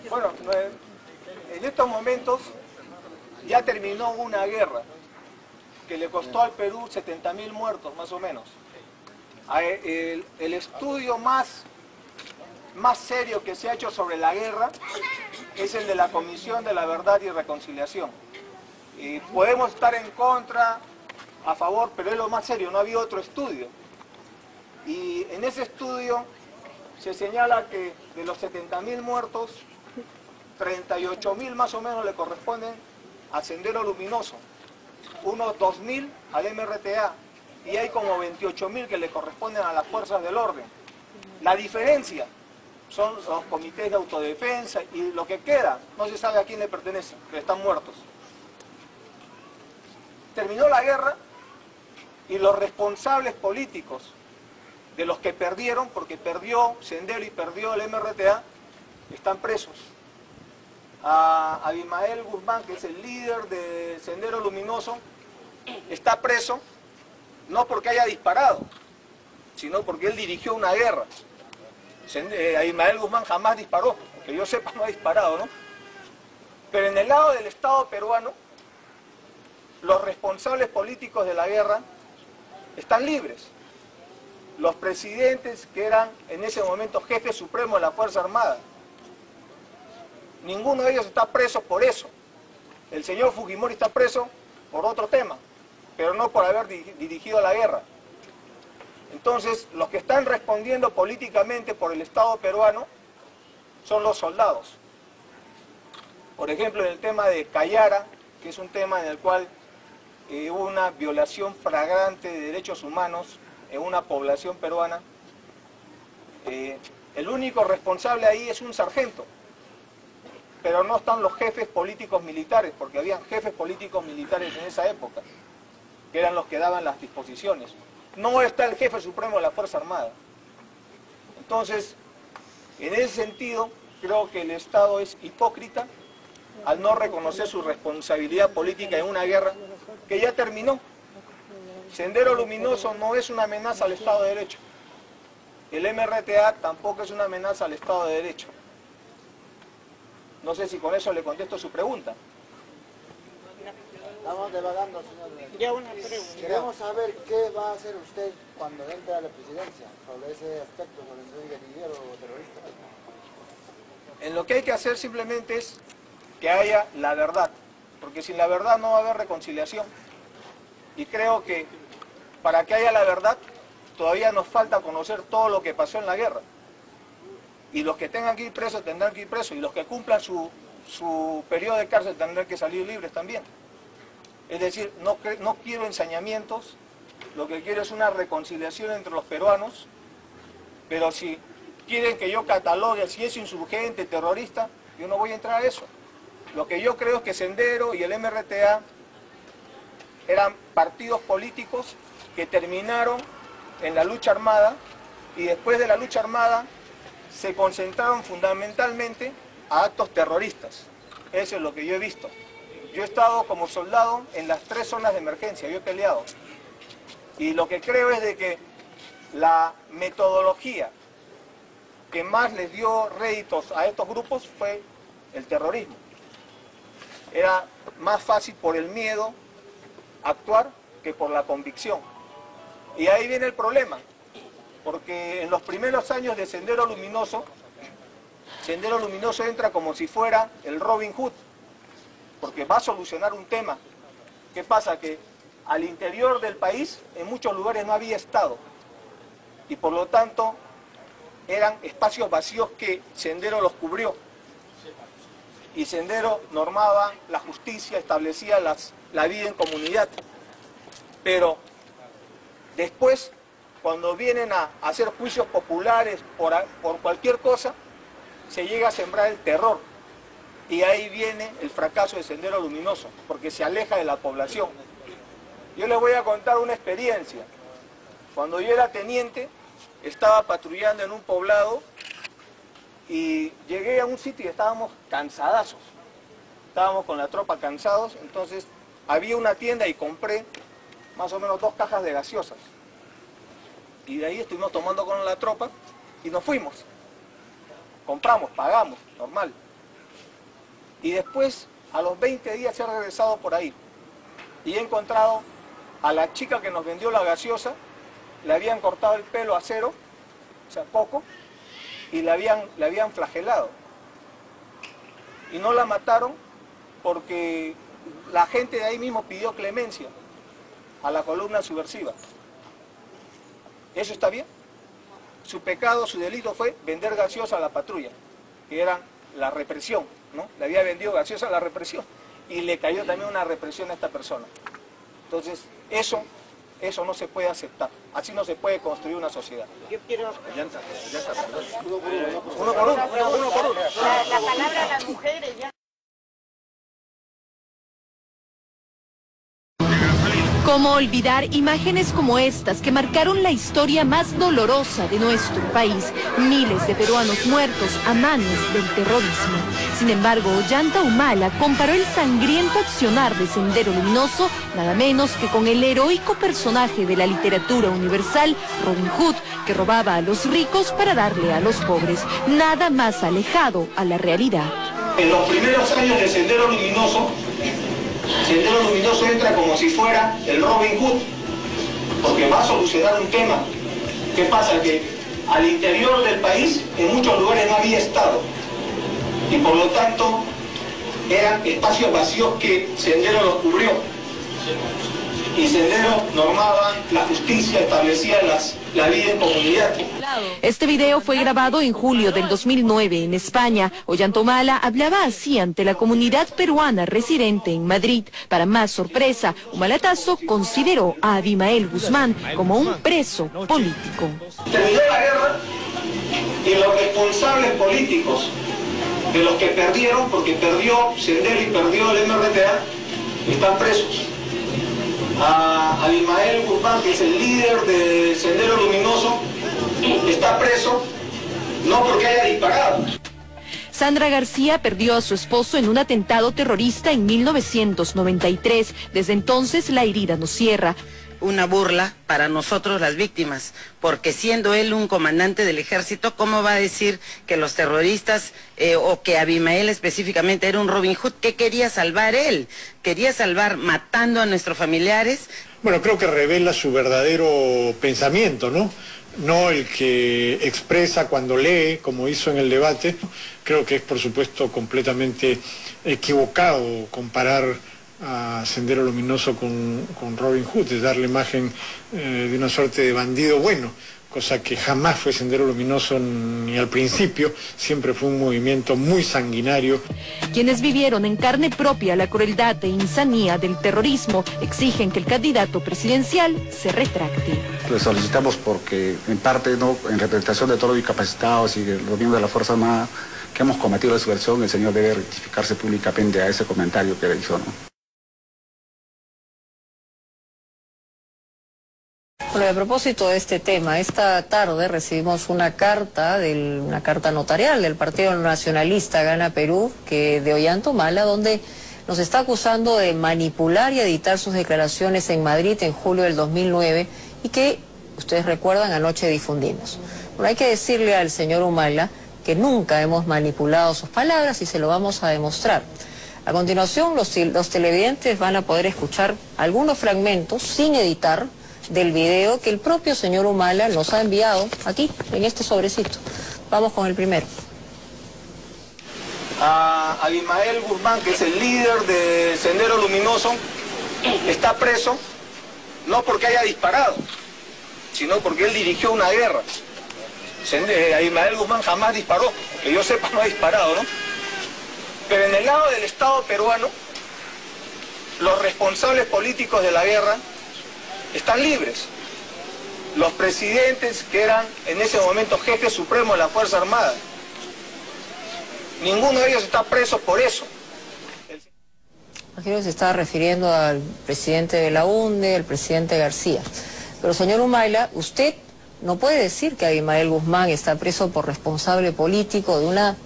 Bueno, en estos momentos ya terminó una guerra que le costó al Perú 70.000 muertos, más o menos. El estudio más serio que se ha hecho sobre la guerra es el de la Comisión de la Verdad y Reconciliación. Y podemos estar en contra, a favor, pero es lo más serio, no había otro estudio. Y en ese estudio se señala que de los 70.000 muertos, 38.000 más o menos le corresponden a Sendero Luminoso, unos 2.000 al MRTA y hay como 28.000 que le corresponden a las fuerzas del orden. La diferencia son los comités de autodefensa y lo que queda, no se sabe a quién le pertenece, que están muertos. Terminó la guerra y los responsables políticos de los que perdieron, porque perdió Sendero y perdió el MRTA, están presos. A Abimael Guzmán, que es el líder de Sendero Luminoso, está preso, no porque haya disparado, sino porque él dirigió una guerra. Abimael Guzmán jamás disparó, que yo sepa no ha disparado, ¿no? Pero en el lado del Estado peruano, los responsables políticos de la guerra están libres. Los presidentes que eran en ese momento jefes supremos de la Fuerza Armada, ninguno de ellos está preso por eso. El señor Fujimori está preso por otro tema, pero no por haber dirigido la guerra. Entonces, los que están respondiendo políticamente por el Estado peruano son los soldados. Por ejemplo, en el tema de Cayara, que es un tema en el cual hubo una violación flagrante de derechos humanos en una población peruana, el único responsable ahí es un sargento, pero no están los jefes políticos militares, porque habían jefes políticos militares en esa época, que eran los que daban las disposiciones. No está el jefe supremo de la Fuerza Armada. Entonces, en ese sentido, creo que el Estado es hipócrita al no reconocer su responsabilidad política en una guerra que ya terminó. Sendero Luminoso no es una amenaza al Estado de Derecho. El MRTA tampoco es una amenaza al Estado de Derecho. No sé si con eso le contesto su pregunta. Estamos devagando, señor. Ya una pregunta. Queremos saber qué va a hacer usted cuando entre a la presidencia sobre ese aspecto, sobre el guerrillero o terrorista. En lo que hay que hacer simplemente es que haya la verdad, porque sin la verdad no va a haber reconciliación. Y creo que para que haya la verdad todavía nos falta conocer todo lo que pasó en la guerra. Y los que tengan que ir presos tendrán que ir presos, y los que cumplan su periodo de cárcel tendrán que salir libres también. Es decir, no quiero ensañamientos, lo que quiero es una reconciliación entre los peruanos, pero si quieren que yo catalogue si es insurgente, terrorista, yo no voy a entrar a eso. Lo que yo creo es que Sendero y el MRTA eran partidos políticos que terminaron en la lucha armada y después de la lucha armada se concentraron fundamentalmente a actos terroristas. Eso es lo que yo he visto. Yo he estado como soldado en las 3 zonas de emergencia, yo he peleado. Y lo que creo es de que la metodología que más les dio réditos a estos grupos fue el terrorismo. Era más fácil por el miedo actuar que por la convicción. Y ahí viene el problema, porque en los primeros años de Sendero Luminoso entra como si fuera el Robin Hood, porque va a solucionar un tema. ¿Qué pasa? Que al interior del país, en muchos lugares no había Estado, y por lo tanto eran espacios vacíos que Sendero los cubrió. Y Sendero normaba la justicia, establecía la vida en comunidad. Pero después, cuando vienen a hacer juicios populares por cualquier cosa, se llega a sembrar el terror. Y ahí viene el fracaso de Sendero Luminoso, porque se aleja de la población. Yo les voy a contar una experiencia. Cuando yo era teniente, estaba patrullando en un poblado y llegué a un sitio y estábamos cansadazos. Estábamos con la tropa cansados, entonces había una tienda y compré más o menos 2 cajas de gaseosas. Y de ahí estuvimos tomando con la tropa y nos fuimos. Compramos, pagamos, normal. Y después, a los 20 días, se ha regresado por ahí. Y he encontrado a la chica que nos vendió la gaseosa, le habían cortado el pelo a cero, o sea, poco, y la habían flagelado. Y no la mataron porque la gente de ahí mismo pidió clemencia a la columna subversiva. ¿Eso está bien? Su pecado, su delito fue vender gaseosa a la patrulla, que era la represión, ¿no? Le había vendido gaseosa a la represión y le cayó también una represión a esta persona. Entonces, eso no se puede aceptar. Así no se puede construir una sociedad. Yo quiero... Uno por uno. La palabra a las mujeres ya. ¿Cómo olvidar imágenes como estas que marcaron la historia más dolorosa de nuestro país? Miles de peruanos muertos a manos del terrorismo. Sin embargo, Ollanta Humala comparó el sangriento accionar de Sendero Luminoso nada menos que con el heroico personaje de la literatura universal, Robin Hood, que robaba a los ricos para darle a los pobres. Nada más alejado a la realidad. En los primeros años de Sendero Luminoso entra como si fuera el Robin Hood, porque va a solucionar un tema. ¿Qué pasa? Que al interior del país, en muchos lugares no había Estado, y por lo tanto eran espacios vacíos que Sendero los cubrió. Y Sendero normaba la justicia, establecía la vida en comunidad. Este video fue grabado en julio del 2009 en España. Ollanta Humala hablaba así ante la comunidad peruana residente en Madrid. Para más sorpresa, Humalatazo consideró a Abimael Guzmán como un preso político. Terminó la guerra y los responsables políticos de los que perdieron, porque perdió Sendero y perdió el MRTA, están presos. A Abimael Guzmán, que es el líder de Sendero Luminoso, está preso no porque haya disparado. Sandra García perdió a su esposo en un atentado terrorista en 1993. Desde entonces la herida no cierra. Una burla para nosotros las víctimas, porque siendo él un comandante del ejército, ¿cómo va a decir que los terroristas o que Abimael específicamente era un Robin Hood? ¿Qué quería salvar él? ¿Quería salvar matando a nuestros familiares? Bueno, creo que revela su verdadero pensamiento, ¿no? No el que expresa cuando lee, como hizo en el debate. Creo que es, por supuesto, completamente equivocado comparar a Sendero Luminoso con Robin Hood, es darle imagen de una suerte de bandido bueno, cosa que jamás fue Sendero Luminoso ni al principio, siempre fue un movimiento muy sanguinario. Quienes vivieron en carne propia la crueldad e insanía del terrorismo exigen que el candidato presidencial se retracte. Lo solicitamos porque, en parte, ¿no?, en representación de todos los discapacitados y de los miembros de la Fuerza Armada que hemos cometido la subversión, el señor debe rectificarse públicamente a ese comentario que le hizo, ¿no? Bueno, a propósito de este tema, esta tarde recibimos una carta notarial del Partido Nacionalista Gana Perú, de Ollanta Humala, donde nos está acusando de manipular y editar sus declaraciones en Madrid en julio del 2009 y que, ustedes recuerdan, anoche difundimos. Bueno, hay que decirle al señor Humala que nunca hemos manipulado sus palabras y se lo vamos a demostrar. A continuación, los televidentes van a poder escuchar algunos fragmentos sin editar del video que el propio señor Humala nos ha enviado aquí, en este sobrecito. Vamos con el primero. A Abimael Guzmán, que es el líder de Sendero Luminoso, está preso no porque haya disparado, sino porque él dirigió una guerra. Abimael Guzmán jamás disparó, que yo sepa no ha disparado, ¿no? Pero en el lado del Estado peruano, los responsables políticos de la guerra están libres. Los presidentes que eran en ese momento jefes supremos de la Fuerza Armada, ninguno de ellos está preso por eso. Imagino que se está refiriendo al presidente de la UNDE, al presidente García. Pero señor Humala, usted no puede decir que Abimael Guzmán está preso por responsable político de una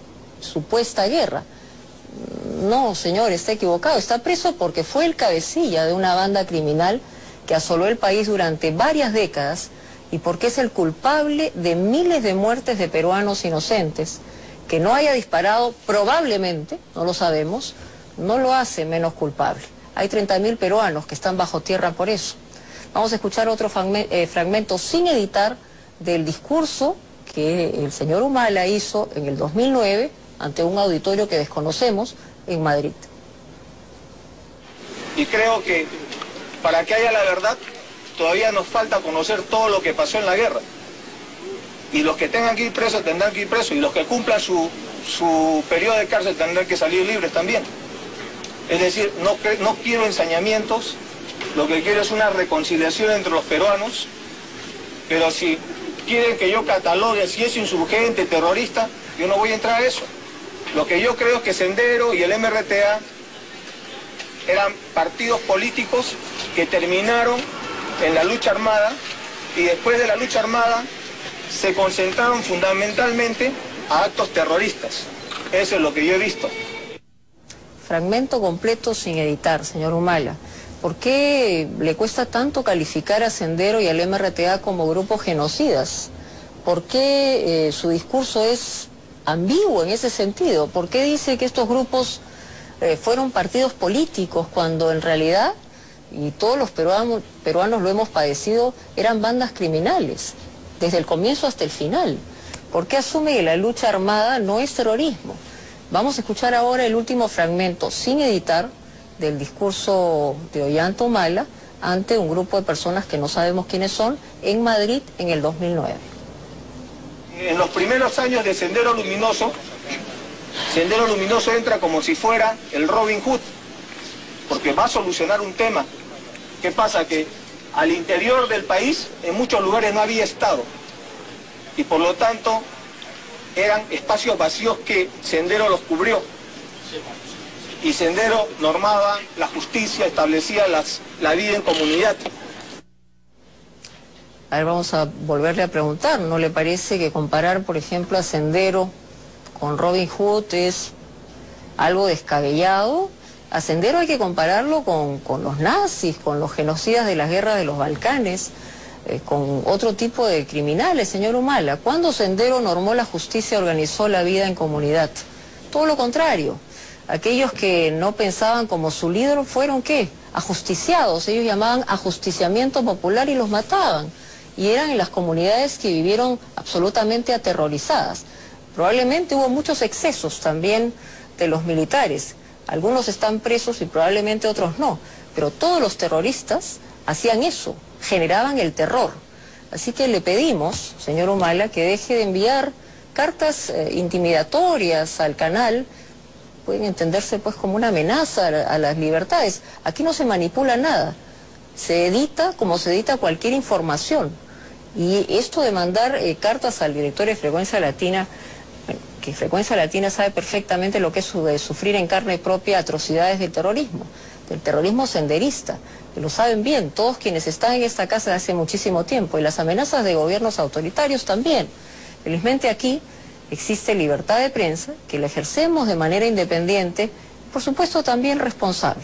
supuesta guerra. No, señor, está equivocado. Está preso porque fue el cabecilla de una banda criminal que asoló el país durante varias décadas y porque es el culpable de miles de muertes de peruanos inocentes Que no haya disparado, probablemente, no lo sabemos, no lo hace menos culpable. Hay 30.000 peruanos que están bajo tierra por eso. Vamos a escuchar otro fragmento sin editar del discurso que el señor Humala hizo en el 2009 ante un auditorio que desconocemos en Madrid. Y creo que para que haya la verdad, todavía nos falta conocer todo lo que pasó en la guerra. Y los que tengan que ir presos tendrán que ir presos, y los que cumplan su periodo de cárcel tendrán que salir libres también. Es decir, no quiero ensañamientos, lo que quiero es una reconciliación entre los peruanos, pero si quieren que yo catalogue si es insurgente, terrorista, yo no voy a entrar a eso. Lo que yo creo es que Sendero y el MRTA eran partidos políticos que terminaron en la lucha armada, y después de la lucha armada se concentraron fundamentalmente a actos terroristas. Eso es lo que yo he visto. Fragmento completo sin editar, señor Humala. ¿Por qué le cuesta tanto calificar a Sendero y al MRTA como grupos genocidas? ¿Por qué su discurso es ambiguo en ese sentido? ¿Por qué dice que estos grupos fueron partidos políticos cuando en realidad, y todos los peruanos lo hemos padecido, eran bandas criminales, desde el comienzo hasta el final? ¿Por qué asume que la lucha armada no es terrorismo? Vamos a escuchar ahora el último fragmento, sin editar, del discurso de Ollanta Humala ante un grupo de personas que no sabemos quiénes son, en Madrid en el 2009. En los primeros años de Sendero Luminoso entra como si fuera el Robin Hood, porque va a solucionar un tema. ¿Qué pasa? Que al interior del país, en muchos lugares no había Estado, y por lo tanto eran espacios vacíos que Sendero los cubrió. Y Sendero normaba la justicia, establecía la vida en comunidad. A ver, vamos a volverle a preguntar, ¿no le parece que comparar, por ejemplo, a Sendero con Robin Hood es algo descabellado? A Sendero hay que compararlo con los nazis, con los genocidas de las guerras de los Balcanes, con otro tipo de criminales, señor Humala. ¿Cuándo Sendero normó la justicia, organizó la vida en comunidad? Todo lo contrario. Aquellos que no pensaban como su líder fueron, ¿qué? Ajusticiados. Ellos llamaban ajusticiamiento popular y los mataban. Y eran en las comunidades que vivieron absolutamente aterrorizadas. Probablemente hubo muchos excesos también de los militares. Algunos están presos y probablemente otros no. Pero todos los terroristas hacían eso, generaban el terror. Así que le pedimos, señor Humala, que deje de enviar cartas intimidatorias al canal. Pueden entenderse pues como una amenaza a las libertades. Aquí no se manipula nada, se edita como se edita cualquier información. Y esto de mandar cartas al director de Frecuencia Latina, que Frecuencia Latina sabe perfectamente lo que es de sufrir en carne propia atrocidades del terrorismo senderista, que lo saben bien todos quienes están en esta casa desde hace muchísimo tiempo, y las amenazas de gobiernos autoritarios también. Felizmente aquí existe libertad de prensa, que la ejercemos de manera independiente, por supuesto también responsable.